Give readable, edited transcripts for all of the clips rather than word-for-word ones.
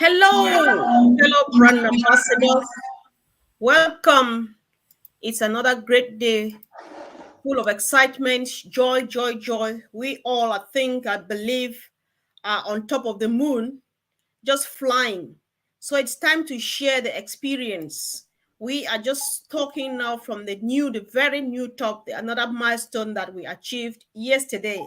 Hello, fellow brand ambassadors. Welcome. It's another great day full of excitement, joy, joy, joy. We all, I believe, are on top of the moon, just flying. So it's time to share the experience. We are just talking now from the very new top, another milestone that we achieved yesterday.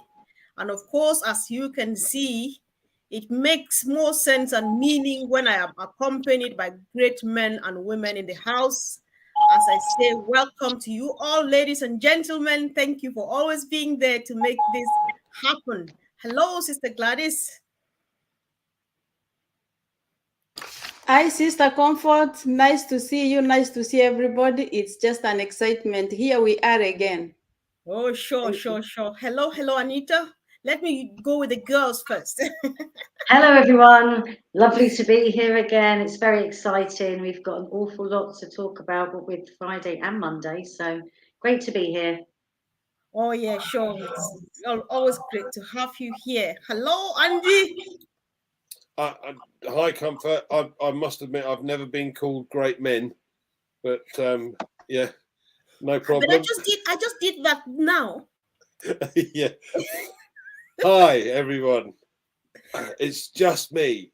And of course, as you can see, it makes more sense and meaning when I am accompanied by great men and women in the house. As I say, welcome to you all, ladies and gentlemen. Thank you for always being there to make this happen. Hello, Sister Gladys. Hi, Sister Comfort. Nice to see you. Nice to see everybody. It's just an excitement. Here we are again. Oh, sure. Hello, Anita. Let me go with the girls first. Hello, everyone. Lovely to be here again. It's very exciting. We've got an awful lot to talk about with Friday and Monday, so great to be here. Oh, yeah, sure. It's always great to have you here. Hello, Andy. Hi, Comfort. I must admit I've never been called great men, but yeah, no problem. But I just did that now. Yeah. Hi, everyone. It's just me.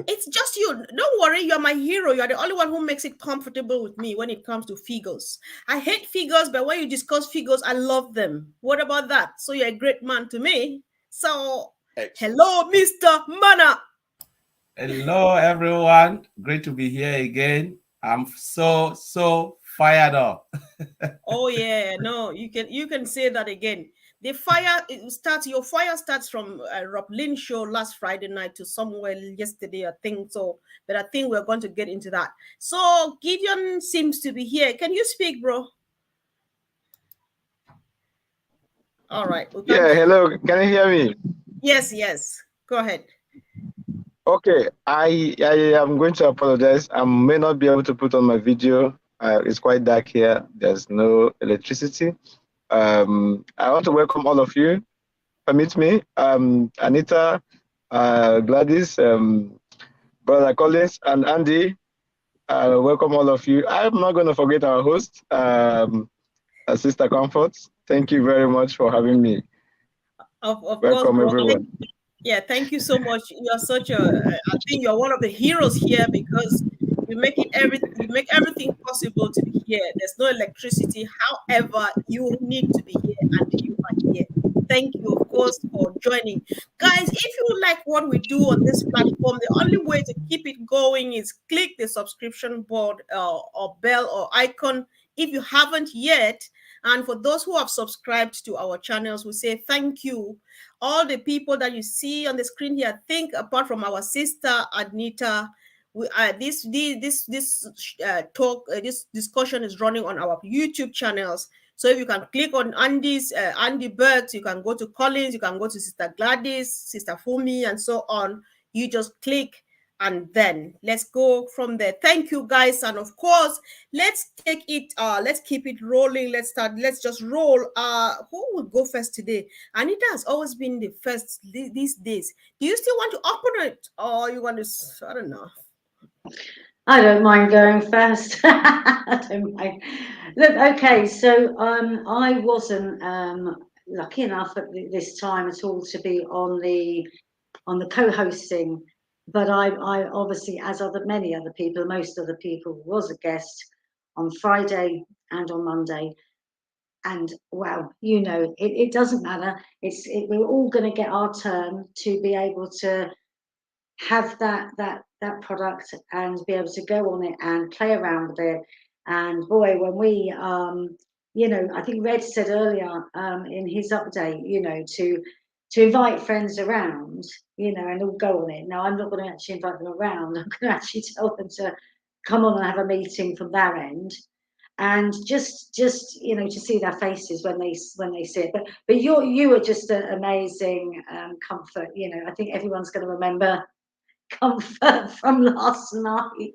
It's just you. Don't worry, you're my hero. You're the only one who makes it comfortable with me when it comes to figures. I hate figures, but when you discuss figures, I love them. What about that? So you're a great man to me. So, Excellent. hello, Mr. Mana. Hello, everyone. Great to be here again. I'm so fired up. Oh yeah, no, you can say that again. The your fire starts from Rob Lynn show last Friday night to somewhere yesterday, I think so. But I think we're going to get into that. So Gideon seems to be here. Can you speak, bro? All right. Yeah, hello. Can you hear me? Yes. Go ahead. Okay, I am going to apologize. I may not be able to put on my video. It's quite dark here. There's no electricity. I want to welcome all of you. Permit me, Anita, Gladys, Brother Collins, and Andy. Welcome all of you. I'm not going to forget our host, Sister Comfort. Thank you very much for having me. Of Welcome, course, everyone. Yeah, thank you so much. You're I think you're one of the heroes here because you make everything possible to be here. There's no electricity. However, you need to be here and you are here. Thank you, of course, for joining. Guys, if you like what we do on this platform, the only way to keep it going is click the subscription board or bell or icon if you haven't yet. And for those who have subscribed to our channels, we say thank you. All the people that you see on the screen here, think apart from our sister Anita, this discussion is running on our YouTube channels. So if you can click on Andy Burks, you can go to Collins, you can go to Sister Gladys, Sister Fumi, and so on. You just click. And then let's go from there. Thank you, guys. And of course, let's keep it rolling. Let's just roll. Who will go first today? Anita has always been the first these days. Do you still want to open it, or you want to? I don't know. I don't mind going first. I don't mind. Look, okay, so I wasn't lucky enough at this time at all to be on the co-hosting, but I obviously, as many other people, most other people, was a guest on Friday and on Monday. And wow, it doesn't matter. We're all going to get our turn to be able to have that product and be able to go on it and play around with it. And boy, when we I think Red said earlier in his update, to invite friends around, and all go on it. Now I'm not going to actually invite them around. I'm going to actually tell them to come on and have a meeting from their end, and just to see their faces when they see it. But you are just an amazing comfort. I think everyone's going to remember comfort from last night.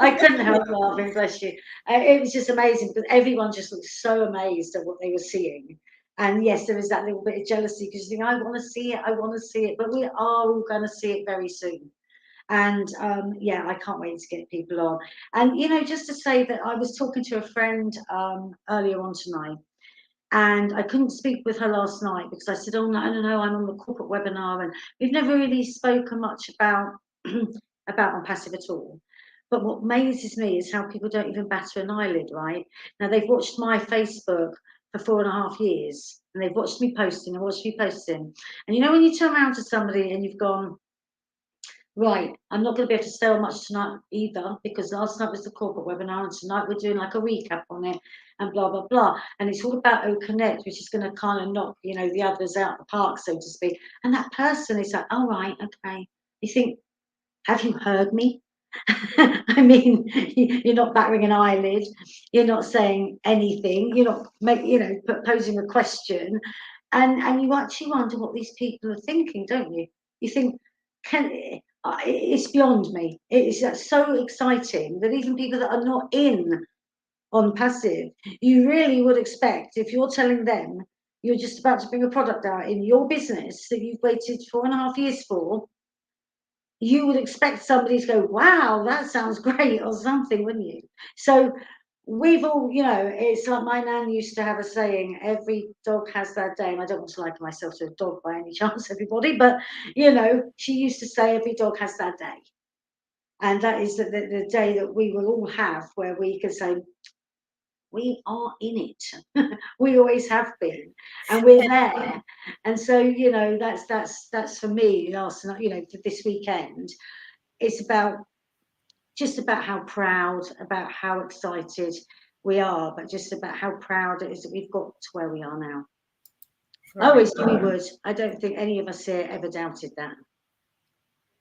I couldn't help laughing, bless you. It was just amazing because everyone just looked so amazed at what they were seeing. And yes, there is that little bit of jealousy because you think, I want to see it, I want to see it, but we are all going to see it very soon. And yeah, I can't wait to get people on. And, you know, just to say that I was talking to a friend earlier on tonight, and I couldn't speak with her last night because I said, oh, no, I'm on the corporate webinar, and we've never really spoken much about, about ONPASSIVE at all. But what amazes me is how people don't even batter an eyelid, right? Now, they've watched my Facebook for 4.5 years, and they've watched me posting and watched me posting. And you know, when you turn around to somebody and you've gone, right, I'm not going to be able to sell much tonight either, because last night was the corporate webinar and tonight we're doing like a recap on it and blah, blah, blah. And it's all about OConnect, which is going to kind of knock, you know, the others out of the park, so to speak. And that person is like, all right, okay. You think, have you heard me? I mean, you're not battering an eyelid, you're not saying anything, you're not posing a question, and you actually wonder what these people are thinking, don't you? You think, it's beyond me. It is so exciting that even people that are not in ONPASSIVE, you really would expect, if you're telling them you're just about to bring a product out in your business that you've waited 4.5 years for, you would expect somebody to go, wow, that sounds great, or something, wouldn't you? So we've all, you know, it's like my nan used to have a saying, every dog has their day. And I don't want to liken myself to a dog by any chance, everybody, but, you know, she used to say every dog has their day. And that is the day that we will all have, where we can say, we are in it. We always have been, and we're there. And so, you know, that's for me last night, you know, for this weekend. It's about just about how proud, about how excited we are, but just about how proud it is that we've got to where we are now. I always knew we would. I don't think any of us here ever doubted that.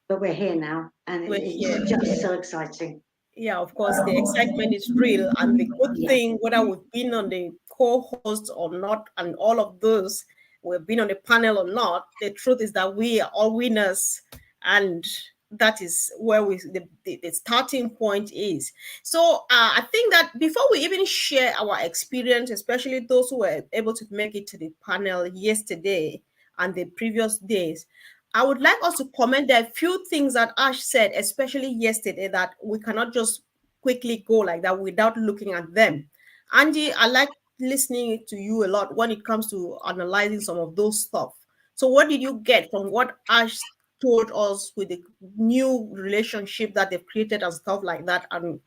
But we're here now, and it's just so exciting. Yeah, of course, the excitement is real. And the good thing, whether we've been on the co-host or not, and all of those, we've been on the panel or not, the truth is that we are all winners. And that is where the starting point is. So I think that before we even share our experience, especially those who were able to make it to the panel yesterday and the previous days, I would like us to comment. There are a few things that Ash said, especially yesterday, that we cannot just quickly go like that without looking at them. Andy, I like listening to you a lot when it comes to analyzing some of those stuff. So what did you get from what Ash told us with the new relationship that they've created and stuff like that? And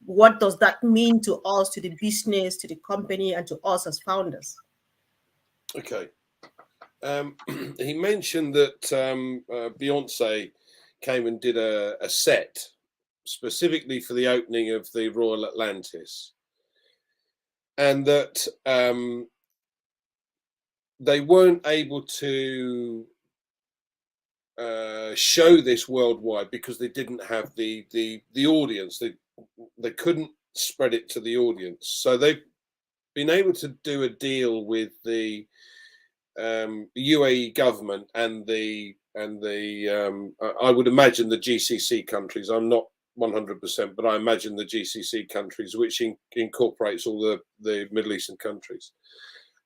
what does that mean to us, to the business, to the company, and to us as founders? Okay. He mentioned that Beyonce came and did a set specifically for the opening of the Royal Atlantis, and that they weren't able to show this worldwide because they didn't have the audience. They couldn't spread it to the audience, so they've been able to do a deal with the UAE government and I would imagine the GCC countries. I'm not 100%, but I imagine the GCC countries, which incorporates all the Middle Eastern countries,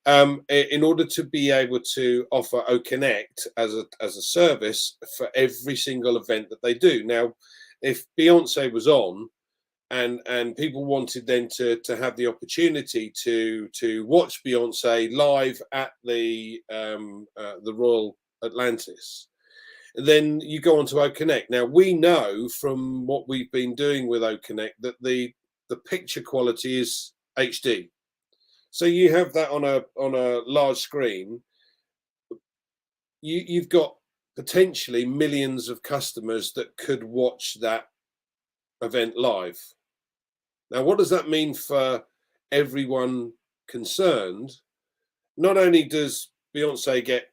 in order to be able to offer OConnect as a service for every single event that they do. Now, if Beyonce was on, and people wanted then to have the opportunity to watch Beyonce live at the Royal Atlantis, then you go on to OConnect. Now, we know from what we've been doing with OConnect that the picture quality is HD. So you have that on a large screen. You've got potentially millions of customers that could watch that event live. Now, what does that mean for everyone concerned? Not only does Beyonce get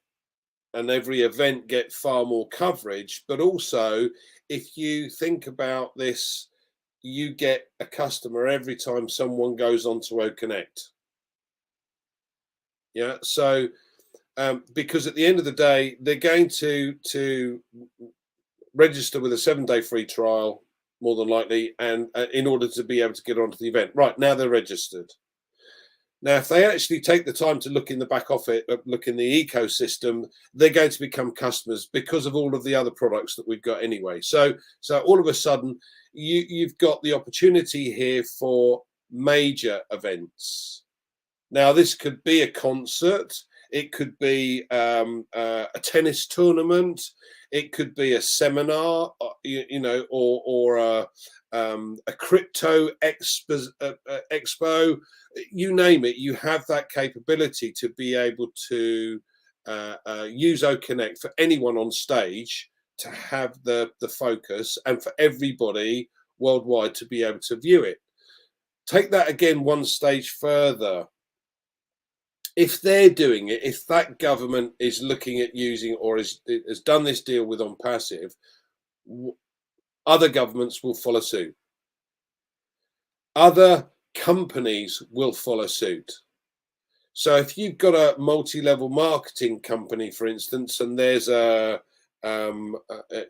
and every event get far more coverage, but also if you think about this, you get a customer every time someone goes onto OConnect. Yeah, so because at the end of the day, they're going to register with a 7-day free trial, more than likely, and in order to be able to get onto the event. Right, now they're registered. Now, if they actually take the time to look in the back office, look in the ecosystem, they're going to become customers because of all of the other products that we've got anyway. So all of a sudden, you've got the opportunity here for major events. Now, this could be a concert, it could be a tennis tournament, it could be a seminar, you know, or a crypto expo, you name it. You have that capability to be able to use OConnect for anyone on stage to have the focus, and for everybody worldwide to be able to view it. Take that again one stage further. If they're doing it, if that government is looking at using or has done this deal with ONPASSIVE, other governments will follow suit. Other companies will follow suit. So if you've got a multi-level marketing company, for instance, and there's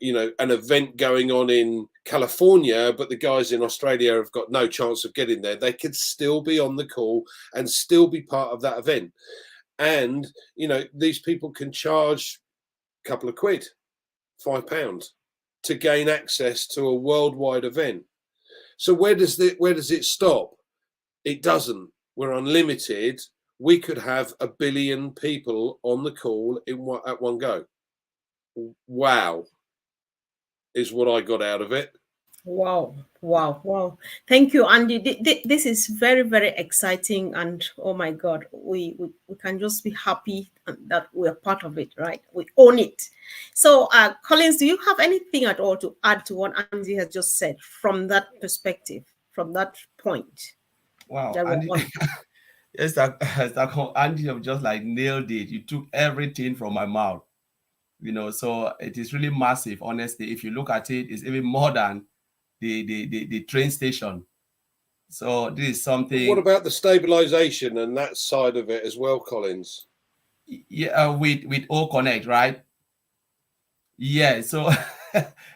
you know, an event going on in California, but the guys in Australia have got no chance of getting there, they could still be on the call and still be part of that event. And, you know, these people can charge a couple of quid, £5, to gain access to a worldwide event. So where does it stop? It doesn't. We're unlimited. We could have 1 billion people on the call at one go. Wow, is what I got out of it. Wow, wow, wow. Thank you, Andy. This is very, very exciting. And oh my God, we can just be happy that we're part of it, right? We own it. So, Collins, do you have anything at all to add to what Andy has just said from that perspective, from that point? Wow, Andy, yes, Andy have just like nailed it. You took everything from my mouth. You know, so it is really massive. Honestly, if you look at it, it's even more than the train station. So this is something. What about the stabilization and that side of it as well, Collins? Yeah, with OConnect, right? Yeah. So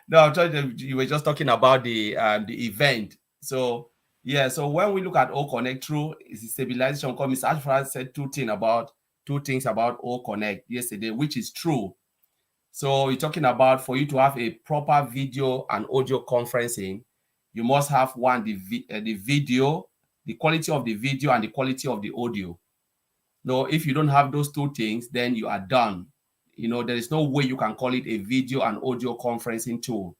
no, I'm trying to, you were just talking about the event. So yeah, so when we look at OConnect through is stabilization, Mr. Ashford said two things about OConnect yesterday, which is true. So you're talking about, for you to have a proper video and audio conferencing, you must have one, the video, the quality of the video and the quality of the audio. Now, if you don't have those two things, then you are done. You know, there is no way you can call it a video and audio conferencing tool.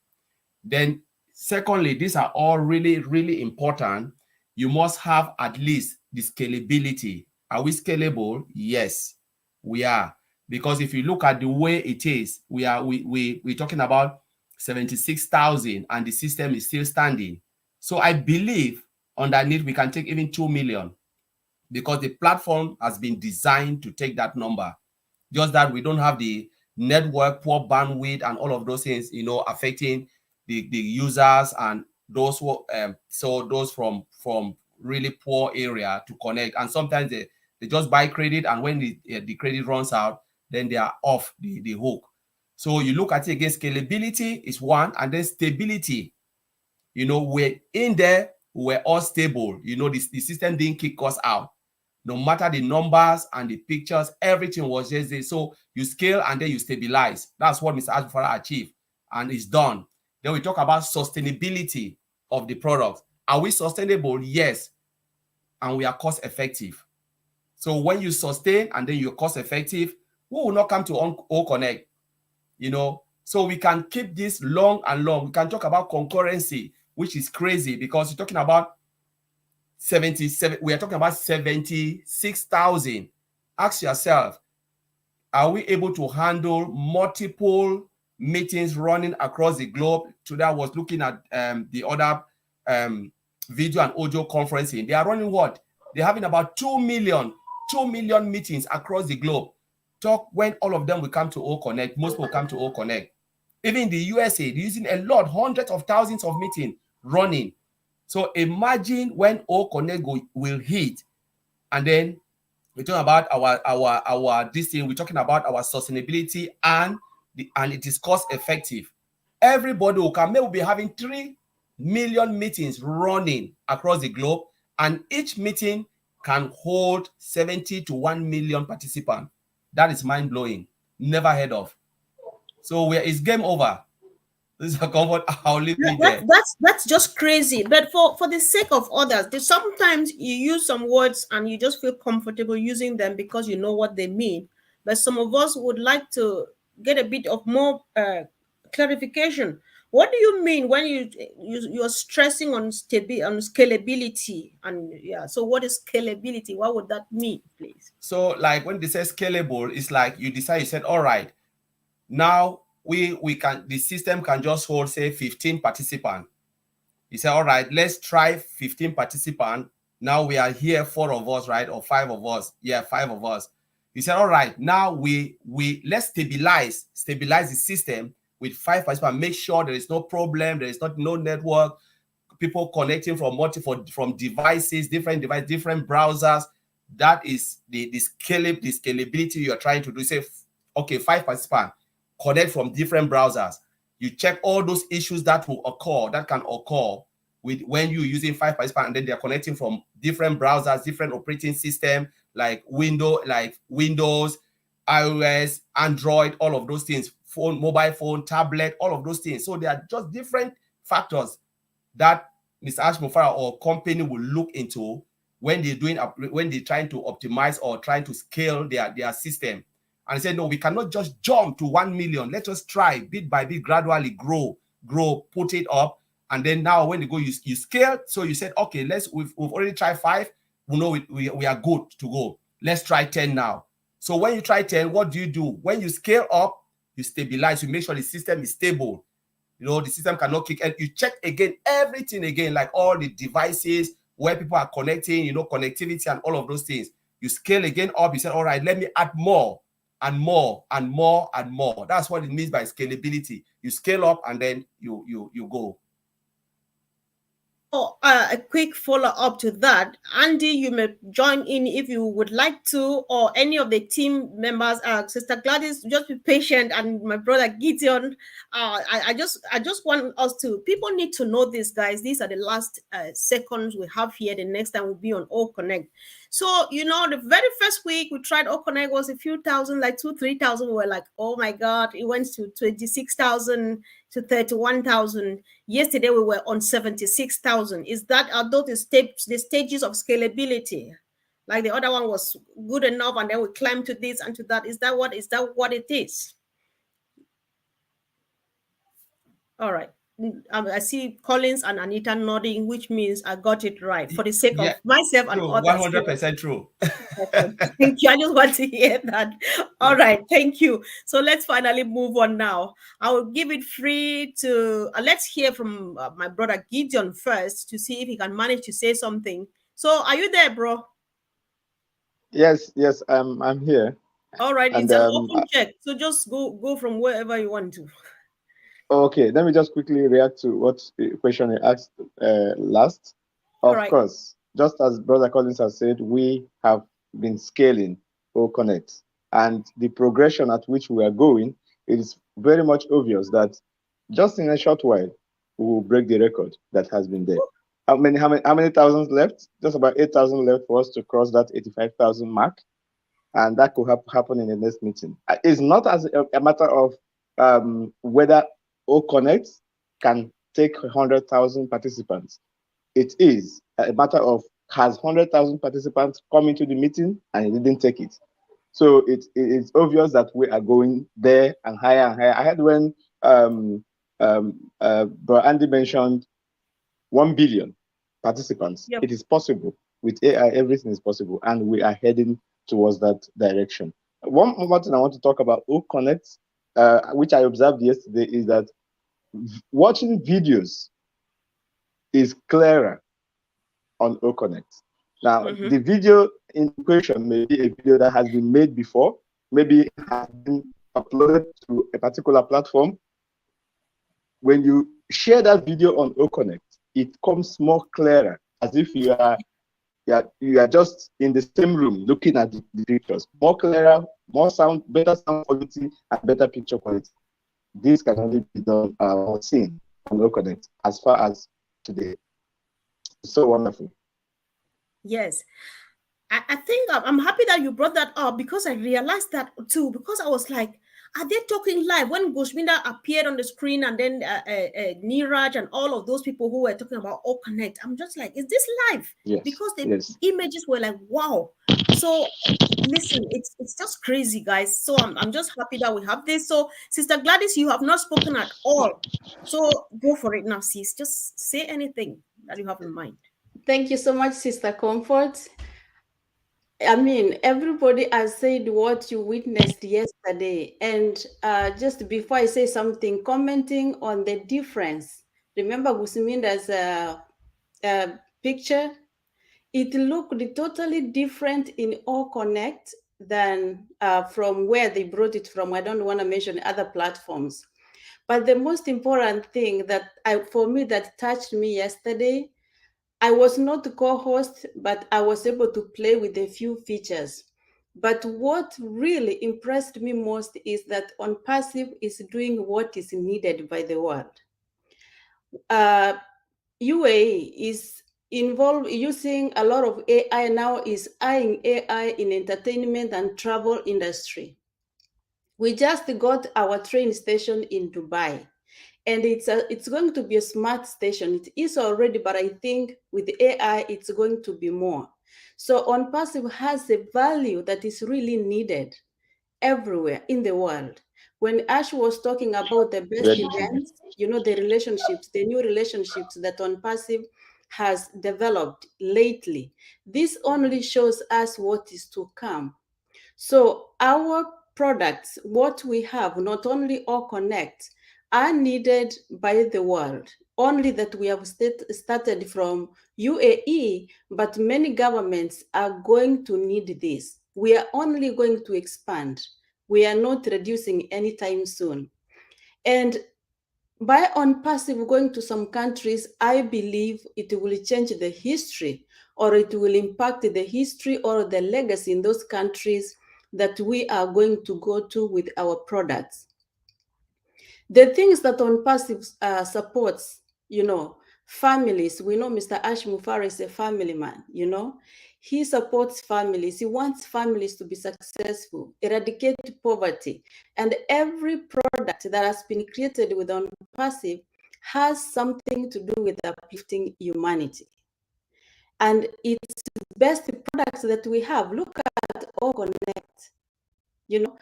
Then secondly, these are all really, really important. You must have at least the scalability. Are we scalable? Yes, we are. Because if you look at the way it is, we're talking about 76,000 and the system is still standing. So I believe underneath we can take even 2 million, because the platform has been designed to take that number. Just that we don't have the network, poor bandwidth, and all of those things, you know, affecting the users and those who so those from really poor area to connect. And sometimes they just buy credit, and when the credit runs out, then they are off the hook. So you look at it again, scalability is one, and then stability. You know, we're in there, we're all stable. You know, the system didn't kick us out. No matter the numbers and the pictures, everything was just there. So you scale and then you stabilize. That's what Mr. Ashford achieved, and it's done. Then we talk about sustainability of the product. Are we sustainable? Yes. And we are cost effective. So when you sustain and then you're cost effective, we will not come to OConnect, you know. So we can keep this long and long. We can talk about concurrency, which is crazy, because you're talking about 77. We are talking about 76,000. Ask yourself, are we able to handle multiple meetings running across the globe? Today I was looking at the other video and audio conferencing. They are running what? They're having about 2 million meetings across the globe. Talk when all of them will come to OConnect. Most will come to OConnect. Even in the USA, they're using a lot, hundreds of thousands of meetings running. So imagine when OConnect will hit, and then we're talking about our this thing. We're talking about our sustainability and it is cost effective. Everybody will come. They will be having 3 million meetings running across the globe, and each meeting can hold 70 to 1 million participants. That is mind-blowing. Never heard of. So it's game over. This is a comfort. I'll leave it there. That's just crazy. But for the sake of others, sometimes you use some words and you just feel comfortable using them because you know what they mean. But some of us would like to get a bit of more clarification. What do you mean when you're stressing on scalability? And yeah, so what is scalability? What would that mean, please? So like when they say scalable, it's like you said, all right, now the system can just hold, say, 15 participants. You say, all right, let's try 15 participants. Now we are here, 4 of us, right? Or 5 of us. Yeah, 5 of us. You said, all right, now let's stabilize the system with 5 participants. Make sure there is no problem, there is no network, people connecting from devices, different browsers. That is the scalability you're trying to do. Say, okay, 5 participants connect from different browsers. You check all those issues that can occur with when you're using 5 participants, and then they're connecting from different browsers, different operating system, like Windows, iOS, Android, all of those things, phone, mobile phone, tablet, all of those things. So they are just different factors that Mr. Ashmufara or company will look into when they're trying to optimize or trying to scale their system. And say, no, we cannot just jump to 1 million. Let us try bit by bit, gradually grow, put it up. And then now when you go, you scale. So you said, okay, we've already tried 5. We know we are good to go. Let's try 10 now. So when you try 10, what do you do? When you scale up, you stabilize, you make sure the system is stable. You know, the system cannot kick, and you check again, everything again, like all the devices where people are connecting, connectivity and all of those things. You scale again up, you say, all right, let me add more and more and more and more. That's what it means by scalability. You scale up and then you go. Oh, a quick follow-up to that. Andy, you may join in if you would like to, or any of the team members. Sister Gladys, just be patient, and my brother Gideon. I just want us to, people need to know this, guys. These are the last seconds we have here. The next time we'll be on All Connect. So, the very first week we tried All Connect was a few thousand, like 2,000-3,000. We were like, oh my God, it went to 26,000 to 31,000. Yesterday we were on 76,000. Are those the stages of scalability? Like the other one was good enough, and then we climbed to this and to that. Is that what it is? All right. I see Collins and Anita nodding, which means I got it right for the sake of myself and others. 100% true. Thank you. I just want to hear that. All right. Thank you. So let's finally move on now. I will give it free to, let's hear from my brother Gideon first to see if he can manage to say something. So are you there, bro? Yes, I'm here. All right. And, it's an open check. So just go from wherever you want to. Okay, let me just quickly react to what question you asked last. Of course, just as Brother Collins has said, we have been scaling OConnect, and the progression at which we are going, it is very much obvious that just in a short while, we will break the record that has been there. How many thousands left? Just about 8,000 left for us to cross that 85,000 mark, and that could happen in the next meeting. It's not as a matter of whether OConnect can take 100,000 participants. It is a matter of, has 100,000 participants come into the meeting and it didn't take it. So it's obvious that we are going there and higher and higher. I had when Andy mentioned 1 billion participants. Yep. It is possible. With AI, everything is possible, and we are heading towards that direction. One more thing I want to talk about OConnect, which I observed yesterday, is that watching videos is clearer on OConnect. Now, the video in question may be a video that has been made before, maybe it has been uploaded to a particular platform. When you share that video on OConnect, it comes more clearer, as if you are just in the same room looking at the pictures. More clearer, more sound, better sound quality, and better picture quality. This can only be done or seen on OConnect as far as today. It's so wonderful. Yes. I think I'm happy that you brought that up, because I realized that too, because I was like, are they talking live? When Goshminda appeared on the screen, and then Niraj and all of those people who were talking about All Connect, I'm just like, is this live? Yes. Because the Yes. images were like, wow. So listen, it's just crazy, guys. So I'm just happy that we have this. So Sister Gladys, you have not spoken at all. So go for it now, sis. Just say anything that you have in mind. Thank you so much, Sister Comfort. I mean, everybody has said what you witnessed yesterday. And just before I say something, commenting on the difference. Remember Gusminda's picture? It looked totally different in All Connect than from where they brought it from. I don't want to mention other platforms. But the most important thing that for me that touched me yesterday, I was not the co-host, but I was able to play with a few features. But what really impressed me most is that ONPASSIVE is doing what is needed by the world. UAE is involved using a lot of AI now, is eyeing AI in entertainment and travel industry. We just got our train station in Dubai, and it's going to be a smart station. It is already, but I think with AI, it's going to be more. So ONPASSIVE has a value that is really needed everywhere in the world. When Ash was talking about the best Very true. events, you know, the relationships, the new relationships that ONPASSIVE has developed lately, this only shows us what is to come. So our products, what we have, not only All Connect, are needed by the world. Only that we have started from UAE, but many governments are going to need this. We are only going to expand. We are not reducing anytime soon. And by ONPASSIVE going to some countries, I believe it will change the history, or it will impact the history or the legacy in those countries that we are going to go to with our products. The things that ONPASSIVE supports, you know, families. We know Mr. Ash Mufara is a family man, you know. He supports families. He wants families to be successful, eradicate poverty. And every product that has been created with ONPASSIVE has something to do with uplifting humanity. And it's the best products that we have. Look at All Connect. You know,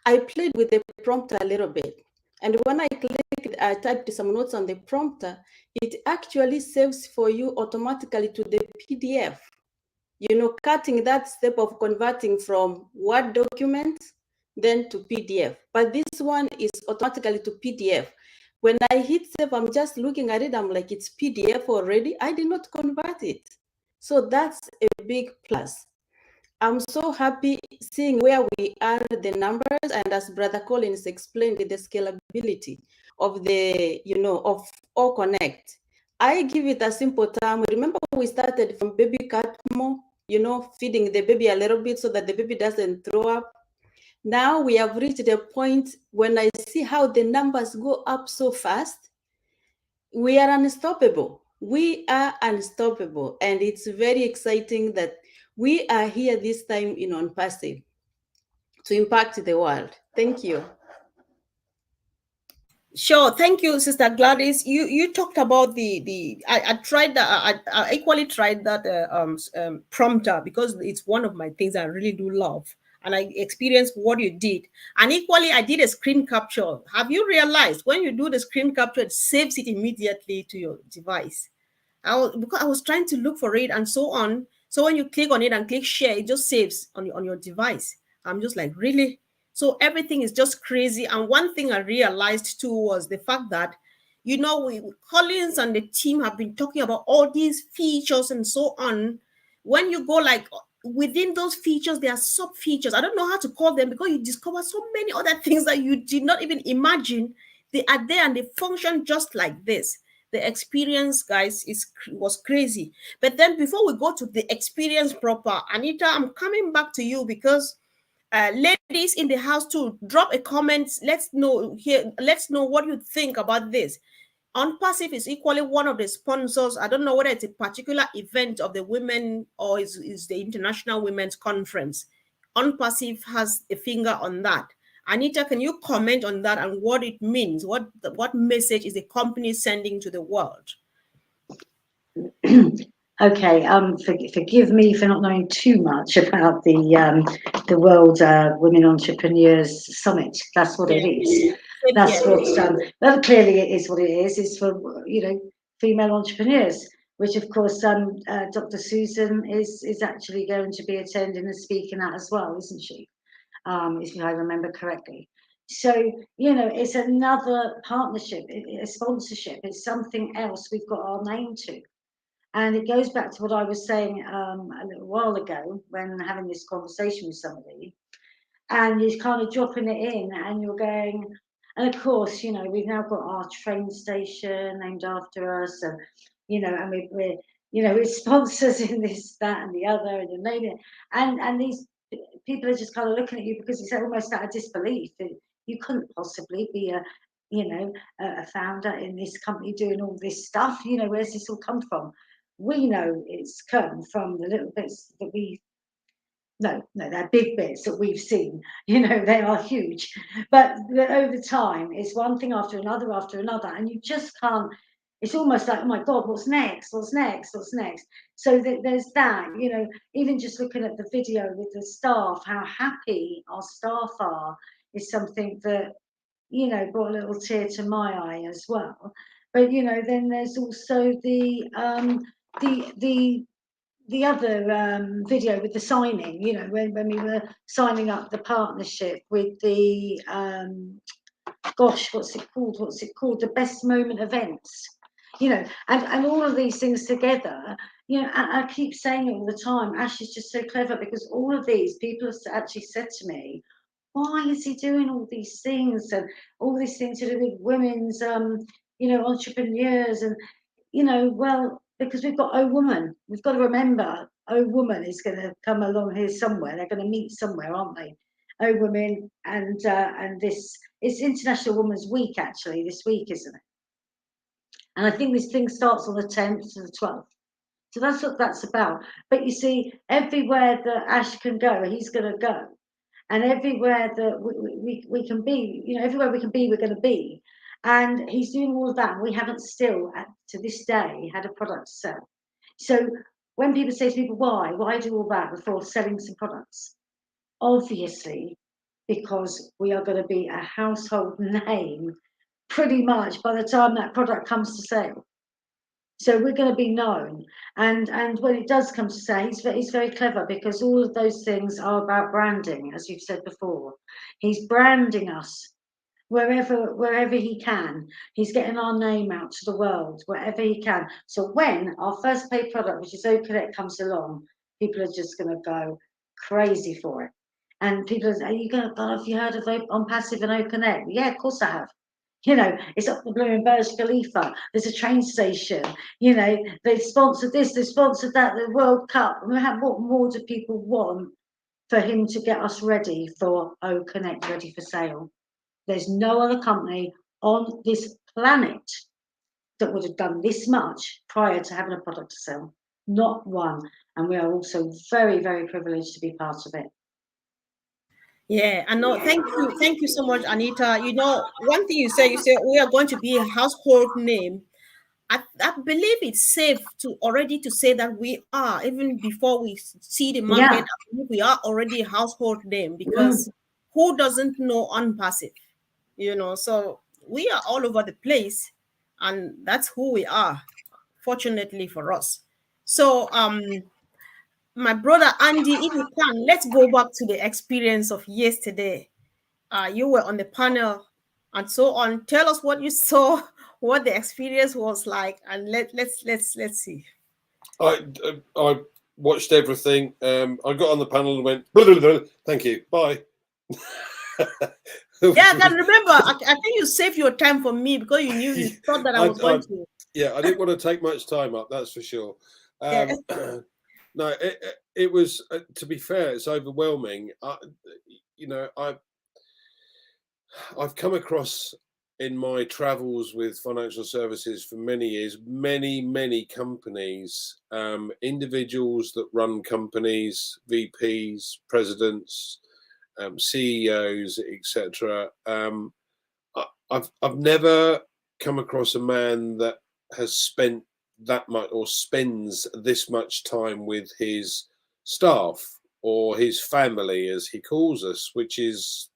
I played with the prompter a little bit. And when I clicked, I typed some notes on the prompter, it actually saves for you automatically to the PDF. You know, cutting that step of converting from Word document then to PDF. But this one is automatically to PDF. When I hit save, I'm just looking at it, I'm like, it's PDF already. I did not convert it. So that's a big plus. I'm so happy seeing where we are, the numbers, and as Brother Collins explained, the scalability of the, you know, of All Connect. I give it a simple term. Remember, we started from baby Catmo, you know, feeding the baby a little bit so that the baby doesn't throw up. Now we have reached a point when I see how the numbers go up so fast, we are unstoppable. We are unstoppable. And it's very exciting that we are here this time in ONPASSIVE to impact the world. Thank you. Sure, thank you, Sister Gladys. You talked about I tried that. I equally tried that prompter, because it's one of my things I really do love, and I experienced what you did. And equally, I did a screen capture. Have you realized when you do the screen capture, it saves it immediately to your device? Because I was trying to look for it and so on. So when you click on it and click share, it just saves on your device. I'm just like, really? So everything is just crazy. And one thing I realized too was the fact that, you know, Collins and the team have been talking about all these features and so on. When you go like within those features, there are sub features. I don't know how to call them, because you discover so many other things that you did not even imagine. They are there and they function just like this. The experience, guys, was crazy. But then before we go to the experience proper, Anita, I'm coming back to you, because ladies in the house too, drop a comment. Let's know what you think about this. ONPASSIVE is equally one of the sponsors. I don't know whether it's a particular event of the women or is the International Women's Conference. ONPASSIVE has a finger on that. Anita, can you comment on that and what it means? What message is the company sending to the world? Okay, forgive me for not knowing too much about the World Women Entrepreneurs Summit. That's what it is. That's what's done. Well, clearly it is what it is. It's for, you know, female entrepreneurs, which of course Dr. Susan is actually going to be attending and speaking at as well, isn't she? If I remember correctly. So, you know, it's another partnership, a sponsorship. It's something else we've got our name to. And it goes back to what I was saying a little while ago when having this conversation with somebody, and you're kind of dropping it in and you're going, and of course, you know, we've now got our train station named after us, and, you know, and we're you know, with sponsors in this, that, and the other, and you're naming it. And these people are just kind of looking at you because it's almost out of disbelief. You couldn't possibly be you know, a founder in this company doing all this stuff. You know, where's this all come from? We know it's come from the little bits that no, they're big bits that we've seen. You know, they are huge. But over time, it's one thing after another, and you just can't. It's almost like, oh my God, what's next? What's next? What's next? So there's that, you know, even just looking at the video with the staff, how happy our staff are is something that, you know, brought a little tear to my eye as well. But, you know, then there's also the other video with the signing, you know, when we were signing up the partnership with the gosh, what's it called, the best moment events, you know, and all of these things together, you know. I keep saying it all the time, Ash is just so clever, because all of these people have actually said to me, why is he doing all these things, and all these things to do with women's you know, entrepreneurs, and, you know, well, because we've got O Woman. We've got to remember, O Woman is going to come along here somewhere. They're going to meet somewhere, aren't they? O Women, and this, it's International Women's Week, actually, this week, isn't it? And I think this thing starts on the 10th to the 12th. So that's what that's about. But you see, everywhere that Ash can go, he's going to go. And everywhere that we can be, you know, everywhere we can be, we're going to be. And he's doing all of that. And we haven't still, to this day, had a product to sell. So when people say to people, why do all that before selling some products? Obviously, because we are going to be a household name pretty much by the time that product comes to sale. So we're going to be known, and when it does come to say, he's very clever, because all of those things are about branding, as you've said before. He's branding us wherever he can. He's getting our name out to the world wherever he can. So when our first paid product, which is OConnect, comes along, people are just going to go crazy for it. And people are you going to, have you heard of ONPASSIVE and OConnect? Yeah, of course I have. You know, it's up the blooming Burj Khalifa. There's a train station. You know, they've sponsored this, they've sponsored that, the World Cup. What more do people want for him to get us ready for OConnect, ready for sale? There's no other company on this planet that would have done this much prior to having a product to sell. Not one. And we are also very, very privileged to be part of it. Yeah, I know. Thank you so much, Anita. You know, one thing you say we are going to be a household name. I believe it's safe to say that we are, even before we see the market. Yeah. I believe we are already a household name, because who doesn't know ONPASSIVE? You know, so we are all over the place, and that's who we are, fortunately for us. So my brother Andy, if you can, let's go back to the experience of yesterday. You were on the panel and so on. Tell us what you saw, what the experience was like, and let's see. I watched everything. I got on the panel and went, blah, blah, blah, thank you, bye. Yeah, I can remember. I think you saved your time for me, because you thought that I was going to. Yeah, I didn't want to take much time up, that's for sure. No, it was, to be fair, it's overwhelming. You know, I've come across in my travels with financial services for many years, many companies, individuals that run companies, VPs, presidents, CEOs, etc. I've never come across a man that has spent that much or spends this much time with his staff or his family, as he calls us, which is,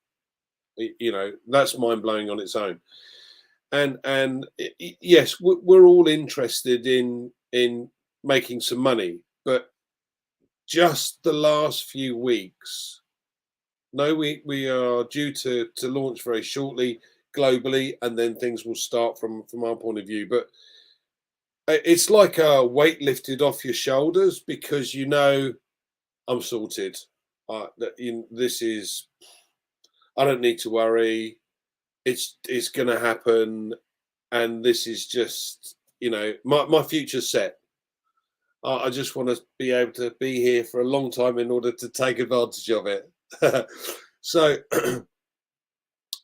you know, that's mind blowing on its own. And yes, we're all interested in making some money, but just the last few weeks, no, we are due to launch very shortly globally, and then things will start from our point of view. But it's like a weight lifted off your shoulders, because you know, I'm sorted. This is, I don't need to worry. It's going to happen, and this is just, you know, my future's set. I just want to be able to be here for a long time in order to take advantage of it. So,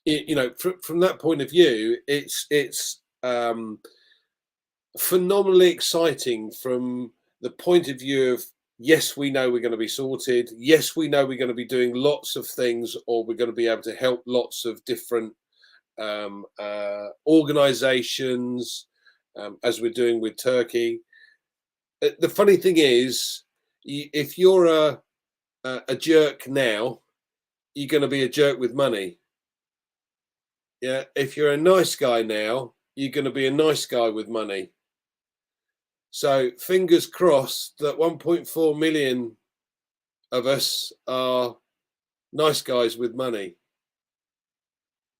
you know, from that point of view, it's phenomenally exciting from the point of view of, yes, we know we're going to be sorted. Yes, we know we're going to be doing lots of things, or we're going to be able to help lots of different organizations, as we're doing with Turkey. The funny thing is, if you're a jerk now, you're going to be a jerk with money. Yeah, if you're a nice guy now, you're going to be a nice guy with money. So fingers crossed that 1.4 million of us are nice guys with money.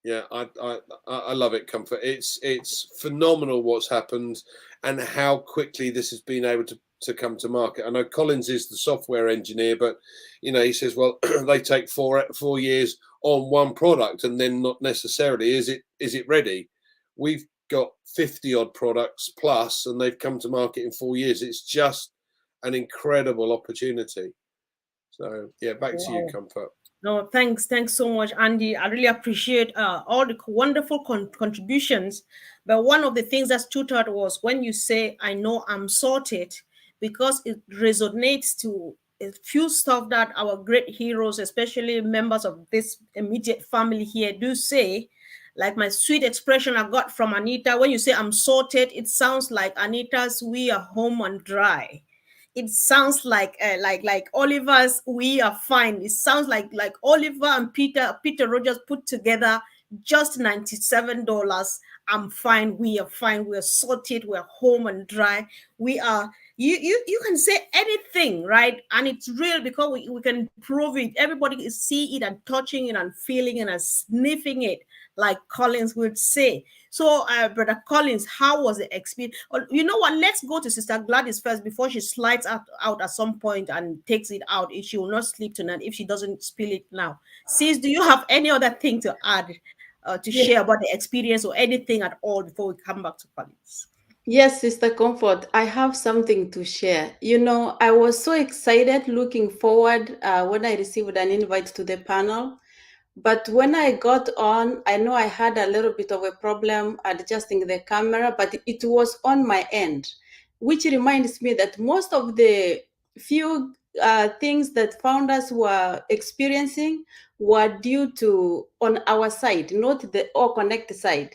Yeah, I love it, Comfort. It's phenomenal what's happened and how quickly this has been able to come to market. I know Collins is the software engineer, but you know, he says, well, they take 4 years on one product, and then not necessarily is it ready. We've got 50 odd products plus, and they've come to market in 4 years. It's just an incredible opportunity. So yeah, back to you, Comfort. No, thanks so much, Andy. I really appreciate all the wonderful contributions. But one of the things that stood out was when you say, I know I'm sorted, because it resonates to a few stuff that our great heroes, especially members of this immediate family here, do say. Like my sweet expression I got from Anita, when you say I'm sorted, it sounds like Anita's "we are home and dry." It sounds like Oliver's "we are fine." It sounds like Oliver and Peter Rogers put together, just $97. I'm fine. We are fine. We are sorted. We're home and dry. We are. You can say anything, right? And it's real because we can prove it. Everybody is see it and touching it and feeling it and sniffing it, like Collins would say. So, Brother Collins, how was the experience? You know what? Let's go to Sister Gladys first before she slides out at some point and takes it out. If she will not sleep tonight, if she doesn't spill it now. Sis, do you have any other thing to add, to share about the experience or anything at all before we come back to Collins? Yes, Sister Comfort, I have something to share. You know, I was so excited looking forward when I received an invite to the panel. But when I got on, I know I had a little bit of a problem adjusting the camera, but it was on my end, which reminds me that most of the few things that founders were experiencing were due to on our side, not the All Connect side.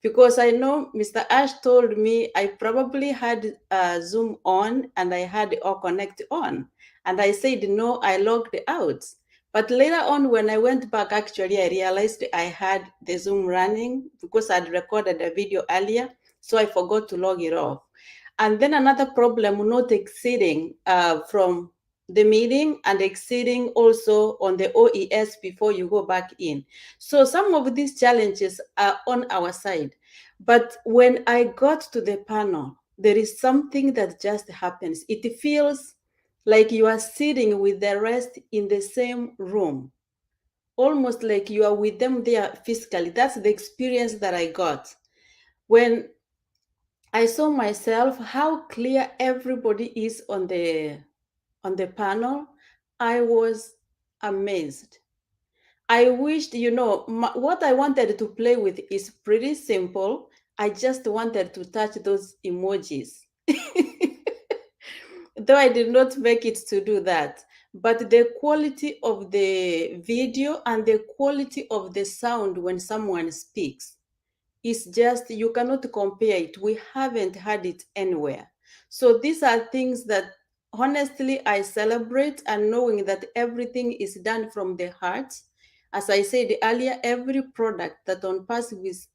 Because I know Mr. Ash told me I probably had Zoom on and I had All Connect on. And I said, no, I logged out. But later on, when I went back, actually, I realized I had the Zoom running because I'd recorded a video earlier, so I forgot to log it off. And then another problem, not exceeding from the meeting and exceeding also on the OES before you go back in. So some of these challenges are on our side. But when I got to the panel, there is something that just happens. It feels like you are sitting with the rest in the same room, almost like you are with them there physically. That's the experience that I got. When I saw myself, how clear everybody is on the panel, I was amazed. I wished, what I wanted to play with is pretty simple. I just wanted to touch those emojis. Though I did not make it to do that. But the quality of the video and the quality of the sound when someone speaks is just, you cannot compare it. We haven't had it anywhere. So these are things that honestly I celebrate, and knowing that everything is done from the heart. As I said earlier, every product that ONPASSIVE is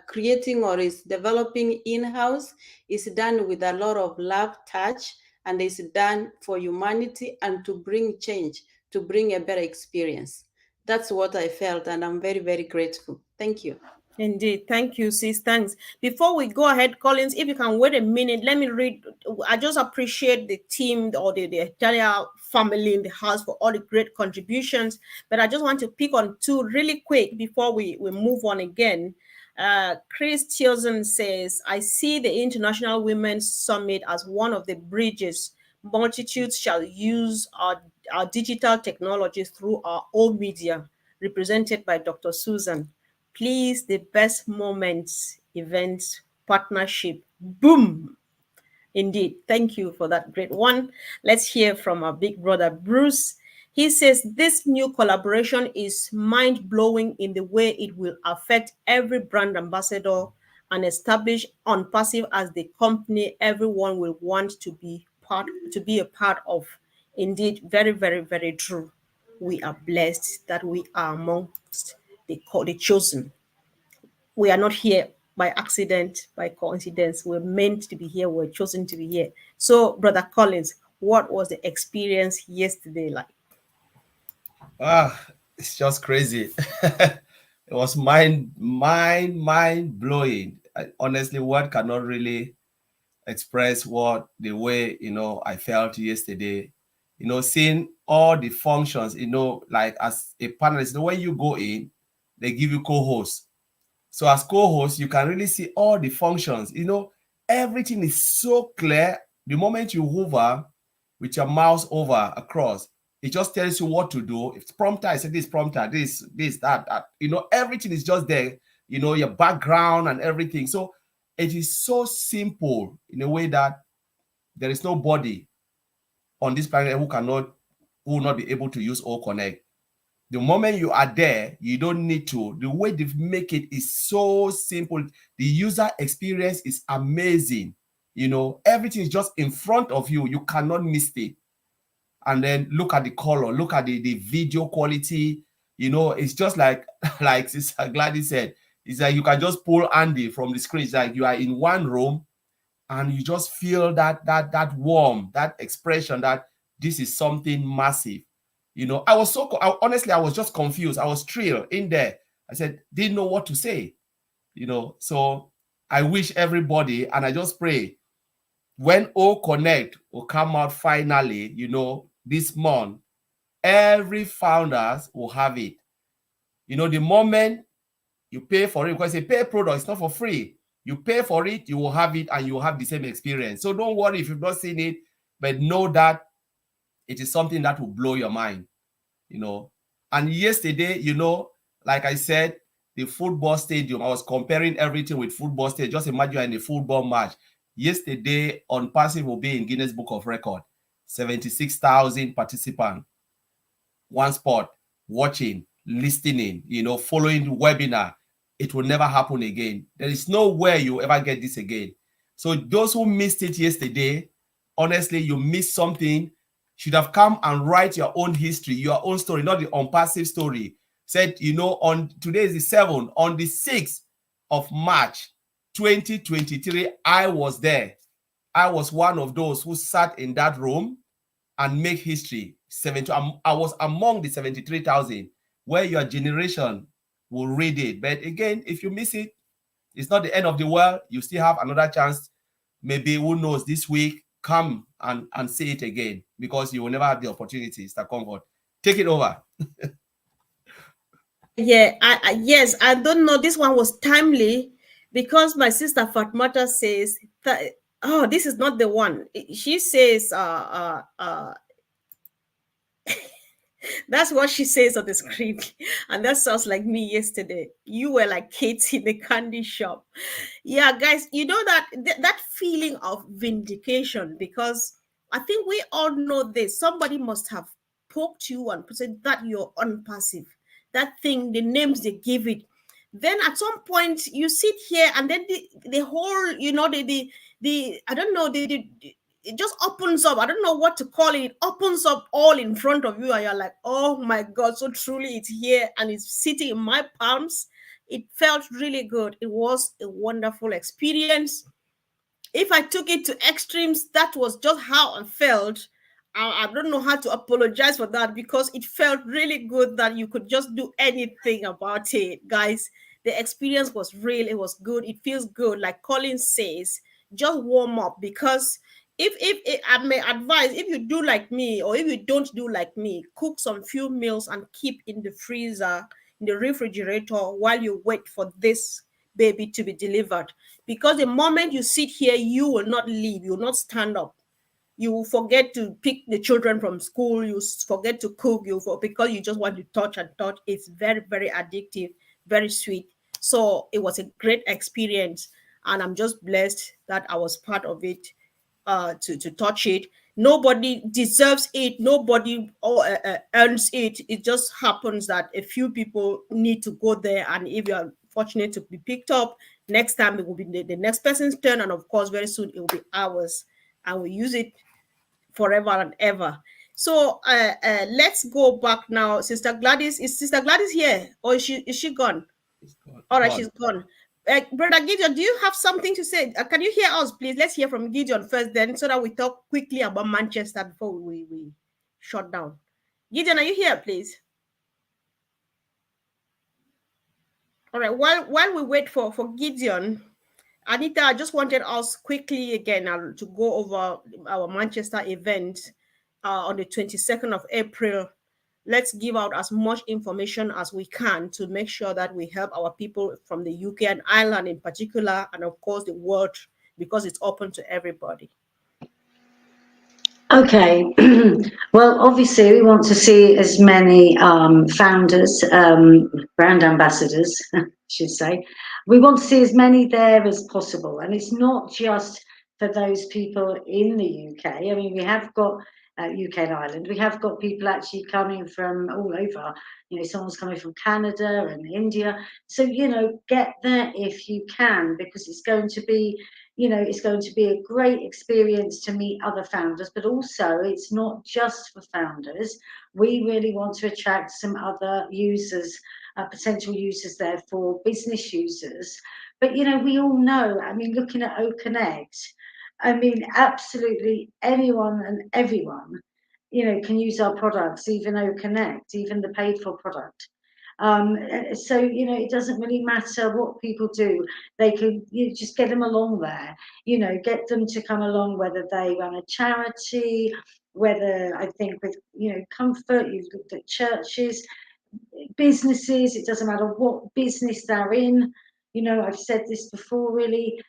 creating or is developing in-house is done with a lot of love, touch, and is done for humanity and to bring change, to bring a better experience. That's what I felt, and I'm very, very grateful. Thank you. Indeed. Thank you, sis. Thanks. Before we go ahead, Collins, if you can wait a minute, let me read. I just appreciate the team or the entire family in the house for all the great contributions. But I just want to pick on two really quick before we move on again. Chris Tilson says, I see the International Women's Summit as one of the bridges. Multitudes shall use our digital technologies through our own media, represented by Dr. Susan. Please, the best moments, events, partnership. Boom. Indeed. Thank you for that great one. Let's hear from our big brother, Bruce. He says this new collaboration is mind blowing in the way it will affect every brand ambassador and establish ONPASSIVE as the company everyone will want to be a part of. Indeed, very, very, very true. We are blessed that we are amongst the chosen. We are not here by accident, by coincidence. We're meant to be here. We're chosen to be here. So, Brother Collins, what was the experience yesterday like? It's just crazy. It was mind blowing. Honestly, word cannot really express what the way I felt yesterday. Seeing all the functions. Like as a panelist, when you go in, they give you co-host. So as co-host, you can really see all the functions. Everything is so clear. The moment you hover with your mouse over across, it just tells you what to do. If it's prompter, I said this prompter, this, that. Everything is just there. Your background and everything. So it is so simple in a way that there is nobody on this planet who will not be able to use O Connect. The moment you are there, you don't need to. The way they make it is so simple. The user experience is amazing. Everything is just in front of you. You cannot miss it. And then look at the color, look at the video quality. It's just like Sister Gladys said, it's like you can just pull Andy from the screen. It's like you are in one room and you just feel that warmth, that expression that this is something massive. Honestly, I was just confused. I was thrilled in there. I said, didn't know what to say. So I wish everybody, and I just pray when O Connect will come out finally, this month, every founders will have it. The moment you pay for it, because it's a paid product, it's not for free. You pay for it, you will have it, and you will have the same experience. So don't worry if you've not seen it, but know that it is something that will blow your mind. And yesterday, like I said, the football stadium, I was comparing everything with football stadium. Just imagine you're in a football match. Yesterday, ONPASSIVE will be in Guinness Book of Record. 76,000 participants. One spot, watching, listening, following the webinar. It will never happen again. There is no way you ever get this again. So those who missed it yesterday, honestly, you missed something. Should have come and write your own history, your own story, not the ONPASSIVE story. Said, on today is the 7th, on the 6th of March, 2023, I was there. I was one of those who sat in that room and make history. I was among the 73,000 where your generation will read it. But again, if you miss it, it's not the end of the world. You still have another chance. Maybe, who knows, this week, come and see it again, because you will never have the opportunity. Mr. Comfort, take it over. Yeah, yes, I don't know. This one was timely because my sister Fatmata says that, oh, this is not the one. She says That's what she says on the script. And that sounds like me yesterday. You were like Kate in the candy shop. Yeah, guys, you know that that feeling of vindication, because I think we all know this. Somebody must have poked you and said that you're unpassive. That thing, the names they give it. Then at some point you sit here and then the whole, you know, the I don't know, it just opens up. I don't know what to call it. It opens up all in front of you, and you're like, oh my God, so truly it's here and it's sitting in my palms. It felt really good. It was a wonderful experience. If I took it to extremes, that was just how I felt. I don't know how to apologize for that, because it felt really good that you could just do anything about it, guys. The experience was real. It was good. It feels good. Like Colin says, just warm up, because if I may advise, if you do like me, or if you don't do like me, cook some few meals and keep in the freezer, in the refrigerator, while you wait for this baby to be delivered. Because the moment you sit here, you will not leave, you will not stand up. You will forget to pick the children from school, you forget to cook, because you just want to touch and touch. It's very, very addictive, very sweet. So it was a great experience, and I'm just blessed that I was part of it, to touch it. Nobody deserves it. Nobody earns it. It just happens that a few people need to go there, and if you are fortunate to be picked up, next time it will be the next person's turn, and of course, very soon it will be ours, and we use it forever and ever. So let's go back now. Sister Gladys, is Sister Gladys here, or is she gone? It's All right, gone. she's gone. Brother Gideon, do you have something to say? Can you hear us, please? Let's hear from Gideon first, then, so that we talk quickly about Manchester before we shut down. Gideon, are you here, please? All right. While we wait for Gideon, Anita, I just wanted us quickly again to go over our Manchester event on the 22nd of April. Let's give out as much information as we can to make sure that we help our people from the UK and Ireland in particular, and of course the world, because it's open to everybody. Okay, well, obviously, we want to see as many founders, brand ambassadors, I should say. We want to see as many there as possible. And it's not just for those people in the UK. I mean, we have got UK and Ireland. We have got people actually coming from all over. You know, someone's coming from Canada and India. So, you know, get there if you can, because it's going to be, you know, it's going to be a great experience to meet other founders, but also it's not just for founders. We really want to attract some other users, potential users there for business users. But, you know, we all know, I mean, looking at OConnect, I mean, absolutely anyone and everyone, you know, can use our products, even OConnect, even the paid for product. So, you know, it doesn't really matter what people do. They can, you just get them along there, you know, get them to come along, whether they run a charity, whether, I think with, you know, Comfort, you've looked at churches, businesses, it doesn't matter what business they're in. You know, I've said this before, really.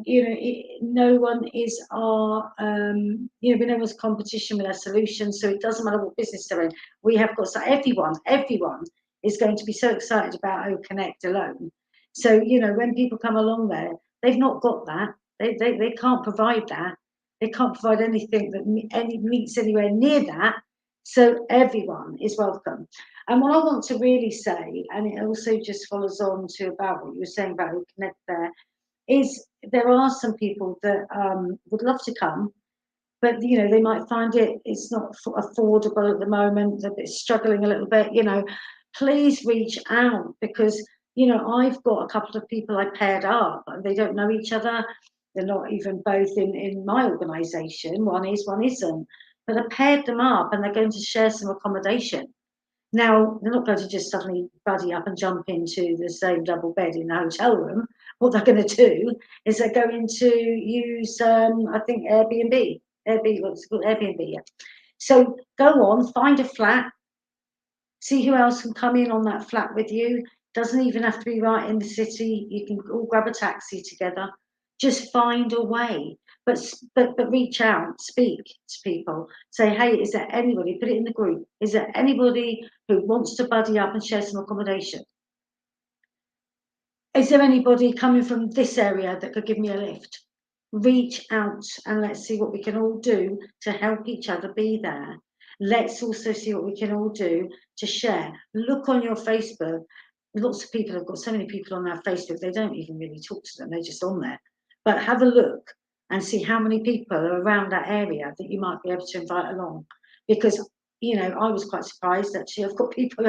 You know, no one is our, you know, we know there's competition with our solutions, so it doesn't matter what business they're in. We have got, so everyone is going to be so excited about OConnect alone. So, you know, when people come along there, they've not got that. They can't provide that. They can't provide anything that meets anywhere near that. So everyone is welcome. And what I want to really say, and it also just follows on to about what you were saying about OConnect there, is there are some people that would love to come, but you know, they might find it's not affordable at the moment, they're struggling a little bit. You know, please reach out, because you know, I've got a couple of people I paired up and they don't know each other, they're not even both in my organization, one is, one isn't, but I paired them up and they're going to share some accommodation. Now, they're not going to just suddenly buddy up and jump into the same double bed in the hotel room. What they're going to do is they're going to use, I think, Airbnb. What's it called? Airbnb, yeah. So go on, find a flat, see who else can come in on that flat with you. Doesn't even have to be right in the city. You can all grab a taxi together. Just find a way. but reach out, speak to people, say, hey, is there anybody, put it in the group, is there anybody who wants to buddy up and share some accommodation? Is there anybody coming from this area that could give me a lift? Reach out and let's see what we can all do to help each other be there. Let's also see what we can all do to share. Look on your Facebook. Lots of people have got so many people on their Facebook, they don't even really talk to them, they're just on there. But have a look and see how many people are around that area that you might be able to invite along. Because, you know, I was quite surprised actually. I've got people,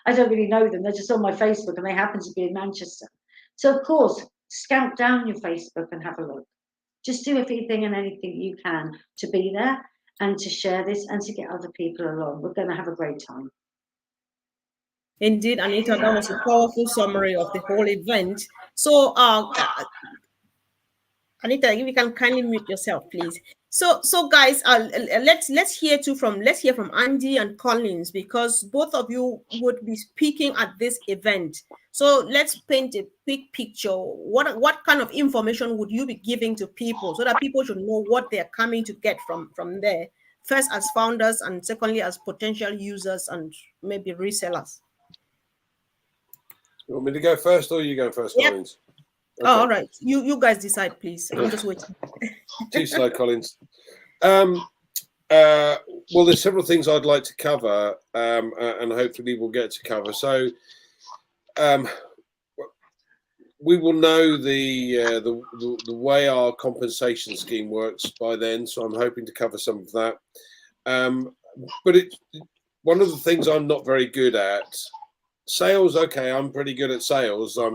I don't really know them, they're just on my Facebook and they happen to be in Manchester. So of course, scout down your Facebook and have a look. Just do everything and anything you can to be there and to share this and to get other people along. We're going to have a great time. Indeed, Anita, that was a powerful summary of the whole event. So, Anita, if you can kindly mute yourself, please. So guys, let's hear from Andy and Collins, because both of you would be speaking at this event. So let's paint a quick picture. What kind of information would you be giving to people so that people should know what they're coming to get from there? First as founders, and secondly as potential users and maybe resellers. You want me to go first, or you go first, Yep. Collins? Okay. Oh, all right. You guys decide, please. I'm just waiting. Too slow, Collins. Well, there's several things I'd like to cover, and hopefully we'll get to cover. So, we will know the way our compensation scheme works by then. So I'm hoping to cover some of that. But one of the things I'm not very good at. Sales, okay, I'm pretty good at sales. I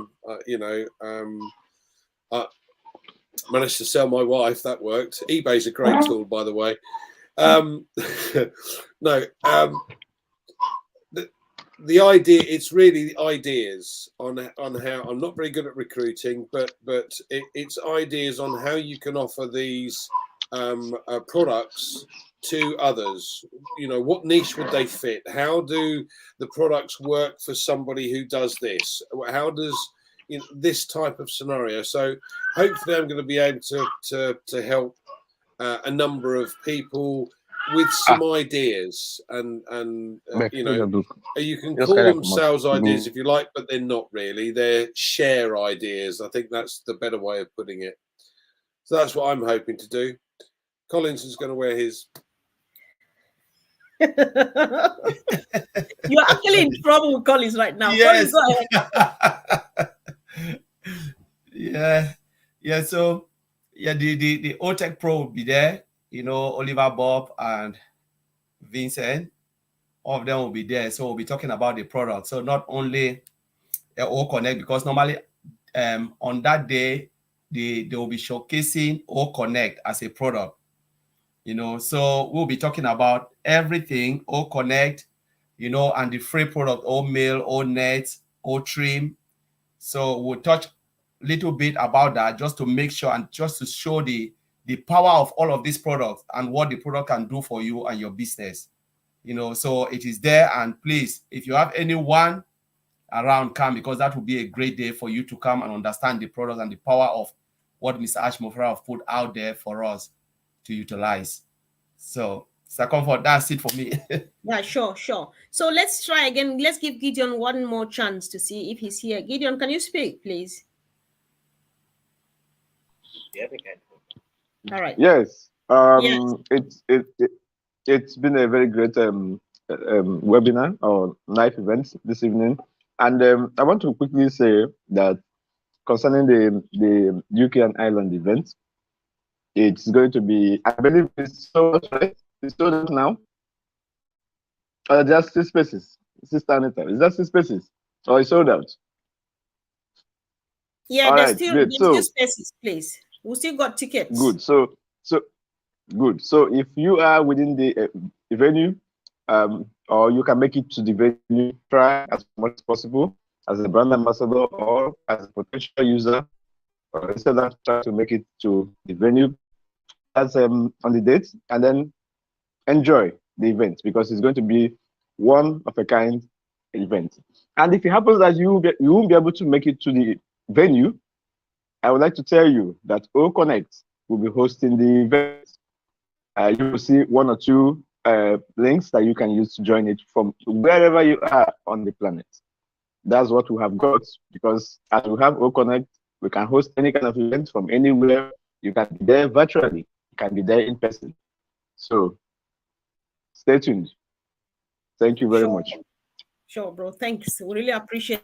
managed to sell my wife. That worked. eBay's a great tool, by the way. The idea, it's really the ideas on how, I'm not very good at recruiting, but it's ideas on how you can offer these products to others. You know, what niche would they fit? How do the products work for somebody who does this? How does, you know, this type of scenario? So hopefully I'm going to be able to help a number of people with some ideas, and you know, you can call them sales ideas if you like, but they're not really. They're share ideas. I think that's the better way of putting it. So that's what I'm hoping to do. Collins is going to wear his. You're actually in trouble with Collins right now. Yes. Yeah. So the OTech Pro will be there. You know, Oliver, Bob, and Vincent. All of them will be there. So we'll be talking about the product. So not only O Connect, because normally on that day they will be showcasing O Connect as a product. You know, so we'll be talking about everything, O Connect, you know, and the free product, O Mail, O Net, O Trim. So we'll touch a little bit about that just to make sure and just to show the power of all of these products and what the product can do for you and your business. You know, so it is there. And please, if you have anyone around, come, because that will be a great day for you to come and understand the product and the power of what Mr. Ashmofra have put out there for us to utilize. So, Sir Comfort, that's it for me. Yeah, sure. So let's try again. Let's give Gideon one more chance to see if he's here. Gideon, can you speak, please? Yeah, we can. All right. Yes. Yes. It's been a very great webinar or live event this evening, and I want to quickly say that concerning the UK and Ireland event, it's going to be, I believe it's sold out, right? It's sold out now. Just 6 spaces. Sister Anita, is that 6 spaces? Or it's sold out? Yeah, there's still spaces, please. We still got tickets. Good. So good. So if you are within the venue, or you can make it to the venue, try as much as possible as a brand ambassador or as a potential user, or instead of try to make it to the venue as on the date, and then enjoy the event, because it's going to be one of a kind event. And if it happens that you won't be able to make it to the venue, I would like to tell you that O Connect will be hosting the event. You will see one or two links that you can use to join it from wherever you are on the planet. That's what we have got, because as we have OConnect, we can host any kind of event from anywhere. You can be there virtually, you can be there in person. So stay tuned. Thank you very much. Sure, bro. Thanks. We really appreciate.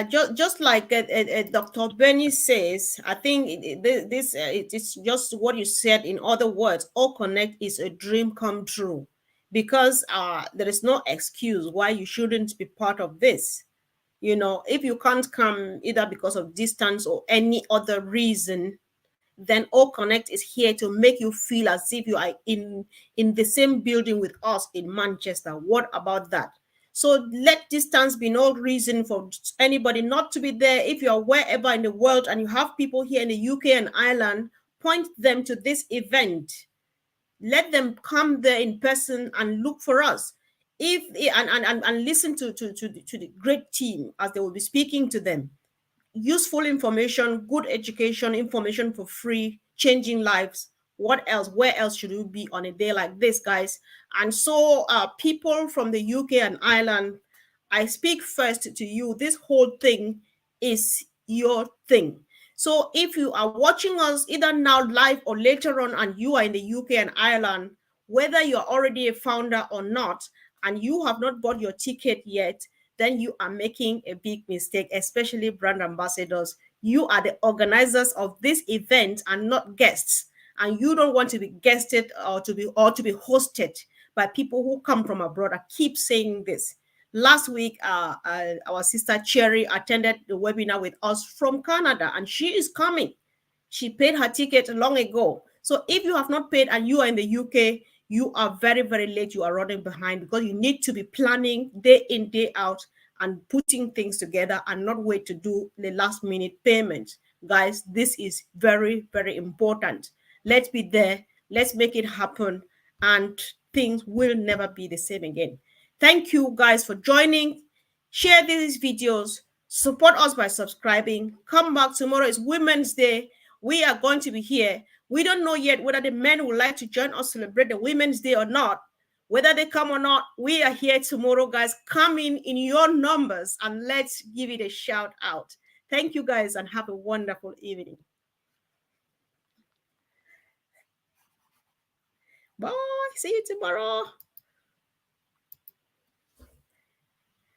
Just like Dr. Benny says, I think it's just what you said. In other words, All Connect is a dream come true, because there is no excuse why you shouldn't be part of this. You know, if you can't come either because of distance or any other reason, then All Connect is here to make you feel as if you are in the same building with us in Manchester. What about that? So let distance be no reason for anybody not to be there. If you are wherever in the world and you have people here in the UK and Ireland, point them to this event. Let them come there in person and look for us. If and listen to the great team as they will be speaking to them. Useful information, good education, information for free, changing lives. What else? Where else should we be on a day like this, guys? And so, people from the UK and Ireland, I speak first to you. This whole thing is your thing. So if you are watching us either now live or later on, and you are in the UK and Ireland, whether you're already a founder or not, and you have not bought your ticket yet, then you are making a big mistake, especially brand ambassadors. You are the organizers of this event and not guests. And you don't want to be guested or to be hosted by people who come from abroad. I keep saying this. Last week, our sister Cherry attended the webinar with us from Canada, and she is coming. She paid her ticket long ago. So if you have not paid and you are in the UK, you are very, very late. You are running behind, because you need to be planning day in, day out, and putting things together, and not wait to do the last minute payment. Guys, this is very, very important. Let's be there. Let's make it happen. And things will never be the same again. Thank you guys for joining. Share these videos. Support us by subscribing. Come back. Tomorrow is Women's Day. We are going to be here. We don't know yet whether the men would like to join us celebrate the Women's Day or not. Whether they come or not, we are here tomorrow, guys. Come in your numbers, and let's give it a shout out. Thank you, guys, and have a wonderful evening. Bye. See you tomorrow.